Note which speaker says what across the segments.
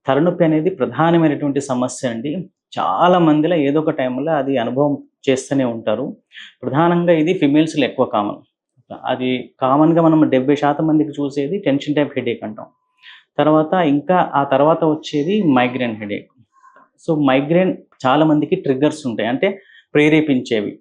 Speaker 1: తలనొప్పి అనేది ప్రధానమైనటువంటి సమస్య అండి. చాలా మందిలో ఏదో ఒక టైంలో అది అనుభవం చేస్తూనే ఉంటారు. ప్రధానంగా ఇది ఫిమేల్స్‌లో ఎక్కువ కామన్. అది కామన్‌గా మనం 70% మందికి చూసేది టెన్షన్ టైప్ హెడేక్ అంటాం. తర్వాత ఇంకా ఆ తర్వాత వచ్చేది మైగ్రేన్ హెడేక్. సో, మైగ్రేన్ చాలా మందికి ట్రిగ్గర్స్ ఉంటాయి. అంటే ప్రేరేపించేవి.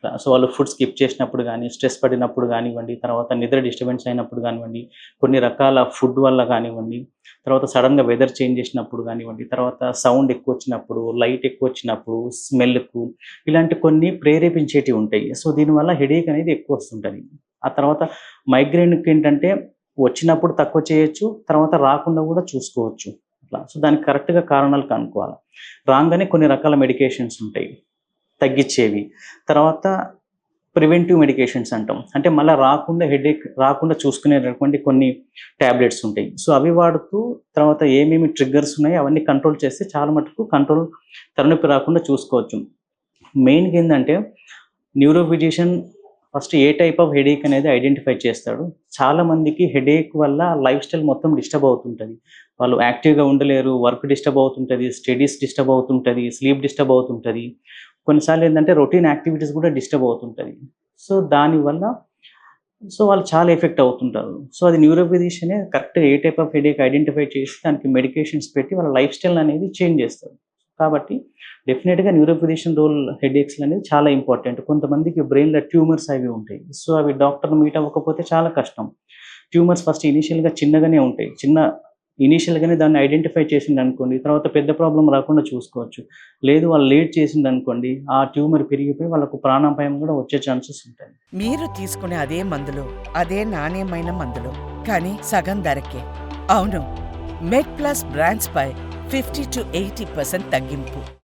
Speaker 1: సో, వాళ్ళు ఫుడ్ స్కిప్ చేసినప్పుడు గానీ, స్ట్రెస్ పడినప్పుడు గానివ్వండి, తర్వాత నిద్ర డిస్టర్బెన్స్ అయినప్పుడు గానివ్వండి, కొన్ని రకాల ఫుడ్ వల్ల గానివ్వండి, తర్వాత సడెన్‌గా వెదర్ చేంజ్ చేసినప్పుడు గానివ్వండి, తర్వాత సౌండ్ ఎక్కువొచ్చినప్పుడు, లైట్ ఎక్కువొచ్చినప్పుడు, స్మెల్‌కు ఇలాంటి కొన్ని ప్రేరేపించేటివి ఉంటాయి. సో, దీనివల్ల హెడేక్ అనేది ఎక్కువొస్తుంటది. ఆ తర్వాత మైగ్రేన్‌కేంటంటే వచ్చినప్పుడు తక్కువ చేయొచ్చు, తర్వాత రాకుండా గూడా చూసుకోవచ్చు. అట్లా. సో, దానికి కరెక్ట్‌గా కారణాలు కనుక్కోవాలి. రాంగానే కొన్ని రకాల మెడికేషన్స్ ఉంటాయి. తగ్గిచ్చేవి. తర్వాత ప్రివెంటివ్ మెడికేషన్స్ అంటాం. అంటే మళ్ళా రాకుండా హెడేక్ రాకుండా చూసుకునేటటువంటి కొన్ని టాబ్లెట్స్ ఉంటాయి. సో, అవి వాడుతూ తర్వాత ఏమేమి ట్రిగ్గర్స్ ఉన్నాయో అవన్నీ కంట్రోల్ చేస్తే చాలా మటుకు తలనొప్పి రాకుండా చూసుకోవచ్చు. మెయిన్‌గా ఏందంటే neuro physician first a type of headache అనేది ఐడెంటిఫై చేస్తాడు. చాలా మందికి హెడేక్ వల్ల లైఫ్ స్టైల్ మొత్తం డిస్టర్బ్ అవుతుంటది. వాళ్ళు యాక్టివ్‌గా ఉండలేరు. వర్క్ డిస్టర్బ్ అవుతుంటది. స్టడీస్ డిస్టర్బ్ అవుతుంటది. స్లీప్ డిస్టర్బ్ అవుతుంటది. కొన్నిసార్లు ఏందంటే రొటీన్ యాక్టివిటీస్ గూడా డిస్టర్బ్ అవుతుంటది. సో, దానివల్ల వాళ్ళు చాలా ఎఫెక్ట్ అవుతుంటారు. సో, అది న్యూరో ఫిజిషియనే కరెక్ట్‌గా ఏ టైప్ ఆఫ్ హెడేక్ ఐడెంటిఫై చేసి దానికి మెడికేషన్స్ పెట్టి వాళ్ళ లైఫ్ స్టైల్ అనేది చేంజ్ చేస్తారు. కాబట్టి డెఫినిట్‌గా న్యూరో ఫిజిషియన్ రోల్ హెడేక్స్‌లనేవి చాలా ఇంపార్టెంట్. కొంతమందికి బ్రెయిన్‌లో ట్యూమర్స్ అవి ఉంటాయి. సో, అవి డాక్టర్‌ని మీట్ అవ్వకపోతే చాలా కష్టం. ట్యూమర్స్ ఫస్ట్ ఇనీషియల్‌గా చిన్నగానే ఉంటాయి. ఇనీషియల్‌గానే దాన్ని ఐడెంటిఫై చేసిందనుకోండి, తర్వాత పెద్ద ప్రాబ్లమ్ రాకుండా చూసుకోవచ్చు. లేదు వాళ్ళు లేట్ చేసిందనుకోండి, ఆ ట్యూమర్ పెరిగిపోయి వాళ్ళకు ప్రాణాపాయం గూడా వచ్చే ఛాన్సెస్ ఉంటాయి.
Speaker 2: మీరు తీసుకునే అదే మందులు, అదే నాణ్యమైన మందులు, కానీ సగం ధరకే. అవును, మెడ్ ప్లస్ బ్రాండ్స్ పై 50-80% తగ్గింపు.